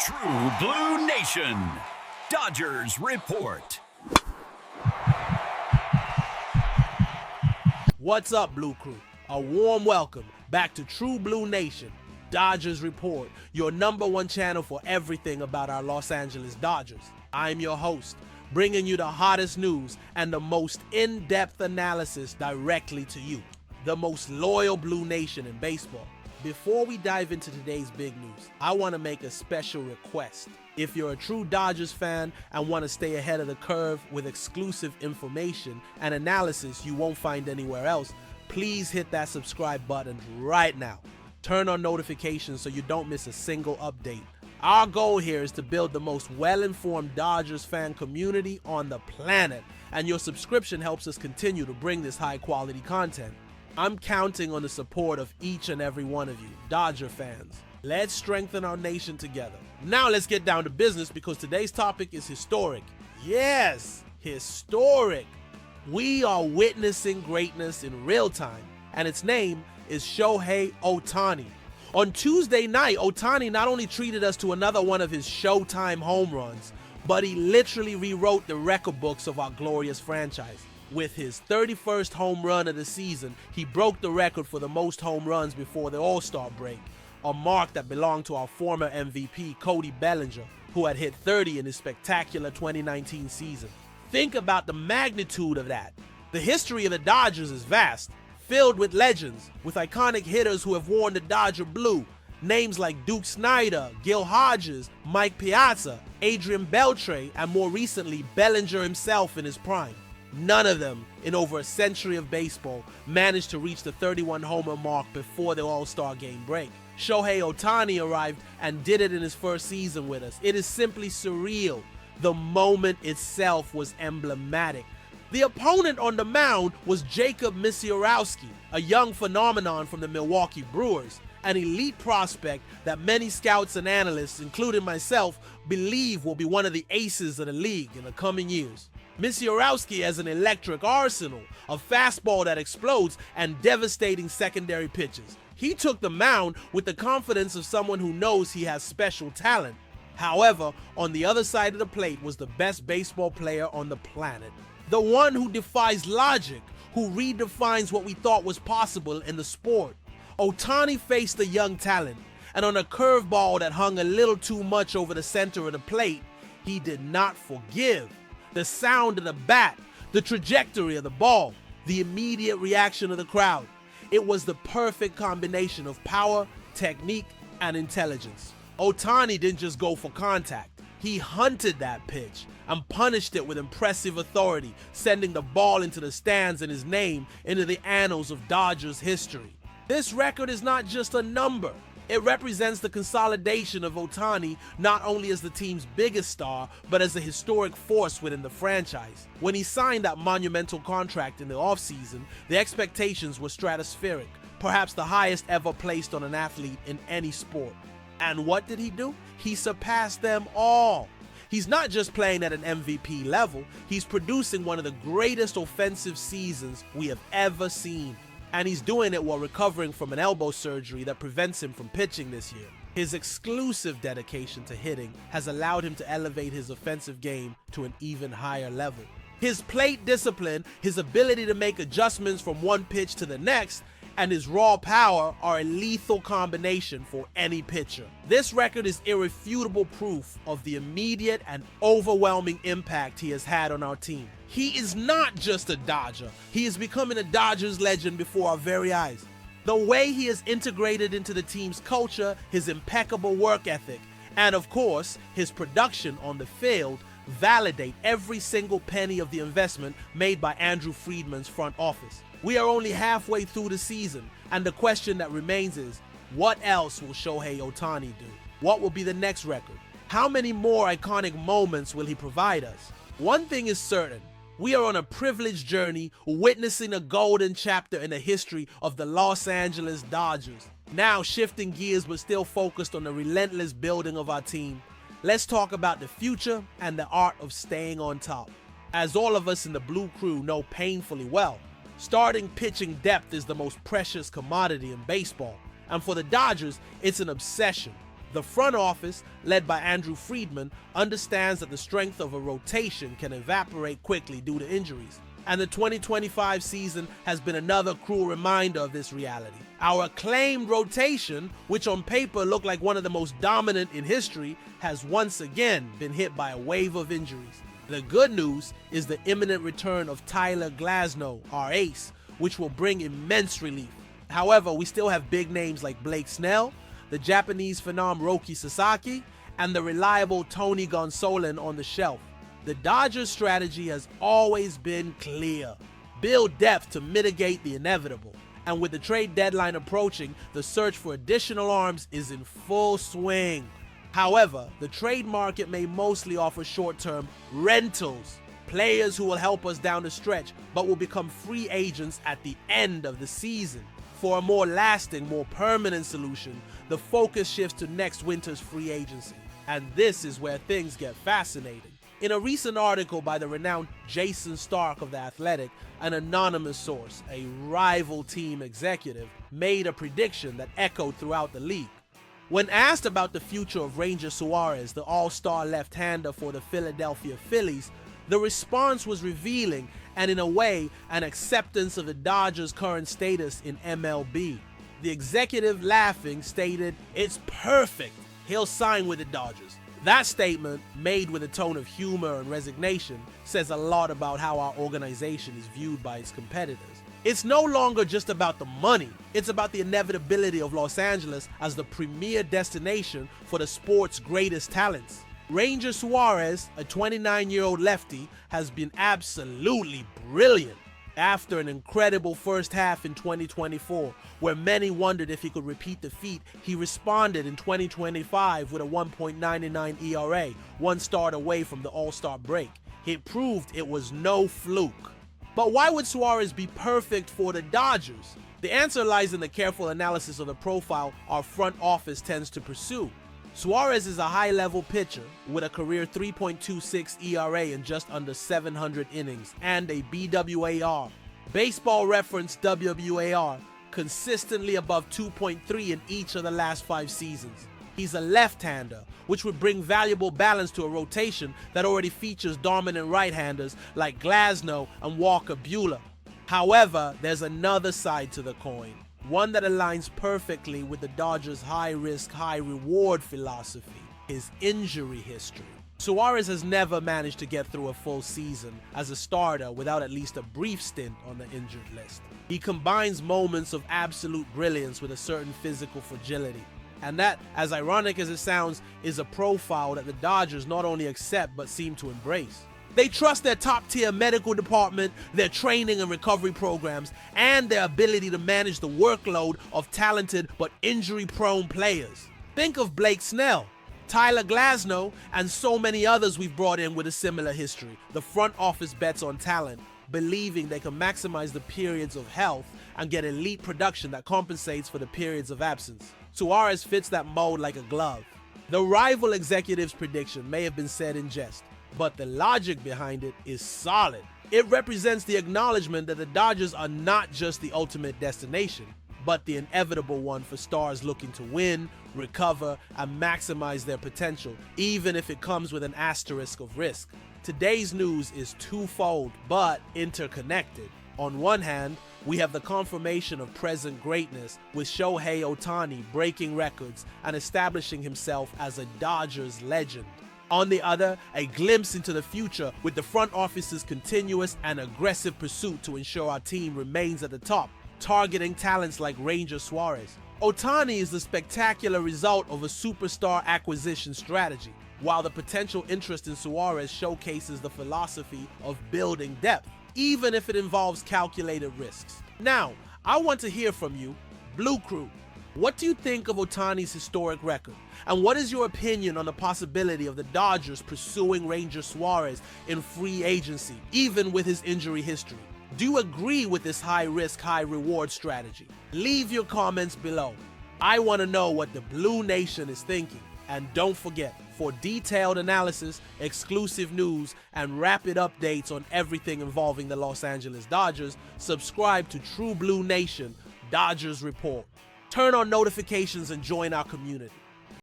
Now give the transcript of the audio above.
True Blue Nation, Dodgers Report. What's up, Blue Crew? A warm welcome back to True Blue Nation, Dodgers Report, your #1 channel for everything about our Los Angeles Dodgers. I'm your host, bringing you the hottest news and the most in-depth analysis directly to you, the most loyal Blue Nation in baseball. Before we dive into today's big news, I want to make a special request. If you're a true Dodgers fan and want to stay ahead of the curve with exclusive information and analysis you won't find anywhere else, please hit that subscribe button right now. Turn on notifications so you don't miss a single update. Our goal here is to build the most well-informed Dodgers fan community on the planet, and your subscription helps us continue to bring this high-quality content. I'm counting on the support of each and every one of you, Dodger fans. Let's strengthen our nation together. Now let's get down to business because today's topic is historic. Yes, historic. We are witnessing greatness in real time, and its name is Shohei Ohtani. On Tuesday night, Ohtani not only treated us to another one of his Showtime home runs, but he literally rewrote the record books of our glorious franchise. With his 31st home run of the season, he broke the record for the most home runs before the All-Star break, a mark that belonged to our former MVP, Cody Bellinger, who had hit 30 in his spectacular 2019 season. Think about the magnitude of that. The history of the Dodgers is vast, filled with legends, with iconic hitters who have worn the Dodger blue, names like Duke Snider, Gil Hodges, Mike Piazza, Adrian Beltre, and more recently, Bellinger himself in his prime. None of them, in over a century of baseball, managed to reach the 31 homer mark before the All-Star game break. Shohei Ohtani arrived and did it in his first season with us. It is simply surreal. The moment itself was emblematic. The opponent on the mound was Jacob Misiorowski, a young phenomenon from the Milwaukee Brewers, an elite prospect that many scouts and analysts, including myself, believe will be one of the aces of the league in the coming years. Misiorowski has an electric arsenal, a fastball that explodes, and devastating secondary pitches. He took the mound with the confidence of someone who knows he has special talent. However, on the other side of the plate was the best baseball player on the planet. The one who defies logic, who redefines what we thought was possible in the sport. Ohtani faced the young talent, and on a curveball that hung a little too much over the center of the plate, he did not forgive. The sound of the bat, the trajectory of the ball, the immediate reaction of the crowd. It was the perfect combination of power, technique, and intelligence. Ohtani didn't just go for contact. He hunted that pitch and punished it with impressive authority, sending the ball into the stands and his name into the annals of Dodgers history. This record is not just a number. It represents the consolidation of Ohtani not only as the team's biggest star, but as a historic force within the franchise. When he signed that monumental contract in the offseason, the expectations were stratospheric, perhaps the highest ever placed on an athlete in any sport. And what did he do? He surpassed them all. He's not just playing at an MVP level, he's producing one of the greatest offensive seasons we have ever seen. And he's doing it while recovering from an elbow surgery that prevents him from pitching this year. His exclusive dedication to hitting has allowed him to elevate his offensive game to an even higher level. His plate discipline, his ability to make adjustments from one pitch to the next, and his raw power are a lethal combination for any pitcher. This record is irrefutable proof of the immediate and overwhelming impact he has had on our team. He is not just a Dodger. He is becoming a Dodgers legend before our very eyes. The way he is integrated into the team's culture, his impeccable work ethic, and of course, his production on the field validate every single penny of the investment made by Andrew Friedman's front office. We are only halfway through the season, and the question that remains is, what else will Shohei Ohtani do? What will be the next record? How many more iconic moments will he provide us? One thing is certain. We are on a privileged journey, witnessing a golden chapter in the history of the Los Angeles Dodgers. Now shifting gears but still focused on the relentless building of our team, let's talk about the future and the art of staying on top. As all of us in the Blue Crew know painfully well, starting pitching depth is the most precious commodity in baseball, and for the Dodgers, it's an obsession. The front office, led by Andrew Friedman, understands that the strength of a rotation can evaporate quickly due to injuries. And the 2025 season has been another cruel reminder of this reality. Our acclaimed rotation, which on paper looked like one of the most dominant in history, has once again been hit by a wave of injuries. The good news is the imminent return of Tyler Glasnow, our ace, which will bring immense relief. However, we still have big names like Blake Snell, the Japanese phenom Roki Sasaki, and the reliable Tony Gonsolin on the shelf. The Dodgers' strategy has always been clear: build depth to mitigate the inevitable. And with the trade deadline approaching, the search for additional arms is in full swing. However, the trade market may mostly offer short-term rentals, players who will help us down the stretch but will become free agents at the end of the season. For a more lasting, more permanent solution, the focus shifts to next winter's free agency. And this is where things get fascinating. In a recent article by the renowned Jason Stark of The Athletic, an anonymous source, a rival team executive, made a prediction that echoed throughout the league. When asked about the future of Ranger Suárez, the all-star left-hander for the Philadelphia Phillies, the response was revealing and, in a way, an acceptance of the Dodgers' current status in MLB. The executive, laughing, stated, "It's perfect. He'll sign with the Dodgers." That statement, made with a tone of humor and resignation, says a lot about how our organization is viewed by its competitors. It's no longer just about the money. It's about the inevitability of Los Angeles as the premier destination for the sport's greatest talents. Ranger Suárez, a 29-year-old lefty, has been absolutely brilliant. After an incredible first half in 2024, where many wondered if he could repeat the feat, he responded in 2025 with a 1.99 ERA, one start away from the All-Star break. It proved it was no fluke. But why would Suárez be perfect for the Dodgers? The answer lies in the careful analysis of the profile our front office tends to pursue. Suárez is a high-level pitcher with a career 3.26 ERA in just under 700 innings and a BWAR, Baseball Reference WWAR, consistently above 2.3 in each of the last 5 seasons. He's a left-hander, which would bring valuable balance to a rotation that already features dominant right-handers like Glasnow and Walker Buehler. However, there's another side to the coin, one that aligns perfectly with the Dodgers' high-risk, high-reward philosophy: his injury history. Suárez has never managed to get through a full season as a starter without at least a brief stint on the injured list. He combines moments of absolute brilliance with a certain physical fragility. And that, as ironic as it sounds, is a profile that the Dodgers not only accept but seem to embrace. They trust their top-tier medical department, their training and recovery programs, and their ability to manage the workload of talented but injury-prone players. Think of Blake Snell, Tyler Glasnow, and so many others we've brought in with a similar history. The front office bets on talent, believing they can maximize the periods of health and get elite production that compensates for the periods of absence. Suárez fits that mold like a glove. The rival executive's prediction may have been said in jest, but the logic behind it is solid. It represents the acknowledgement that the Dodgers are not just the ultimate destination, but the inevitable one for stars looking to win, recover, and maximize their potential, even if it comes with an asterisk of risk. Today's news is twofold, but interconnected. On one hand, we have the confirmation of present greatness with Shohei Ohtani breaking records and establishing himself as a Dodgers legend. On the other, a glimpse into the future with the front office's continuous and aggressive pursuit to ensure our team remains at the top, targeting talents like Ranger Suárez. Ohtani is the spectacular result of a superstar acquisition strategy, while the potential interest in Suárez showcases the philosophy of building depth, even if it involves calculated risks. Now, I want to hear from you, Blue Crew. What do you think of Ohtani's historic record? And what is your opinion on the possibility of the Dodgers pursuing Ranger Suárez in free agency, even with his injury history? Do you agree with this high-risk, high-reward strategy? Leave your comments below. I want to know what the Blue Nation is thinking. And don't forget, for detailed analysis, exclusive news, and rapid updates on everything involving the Los Angeles Dodgers, subscribe to True Blue Nation, Dodgers Report. Turn on notifications and join our community.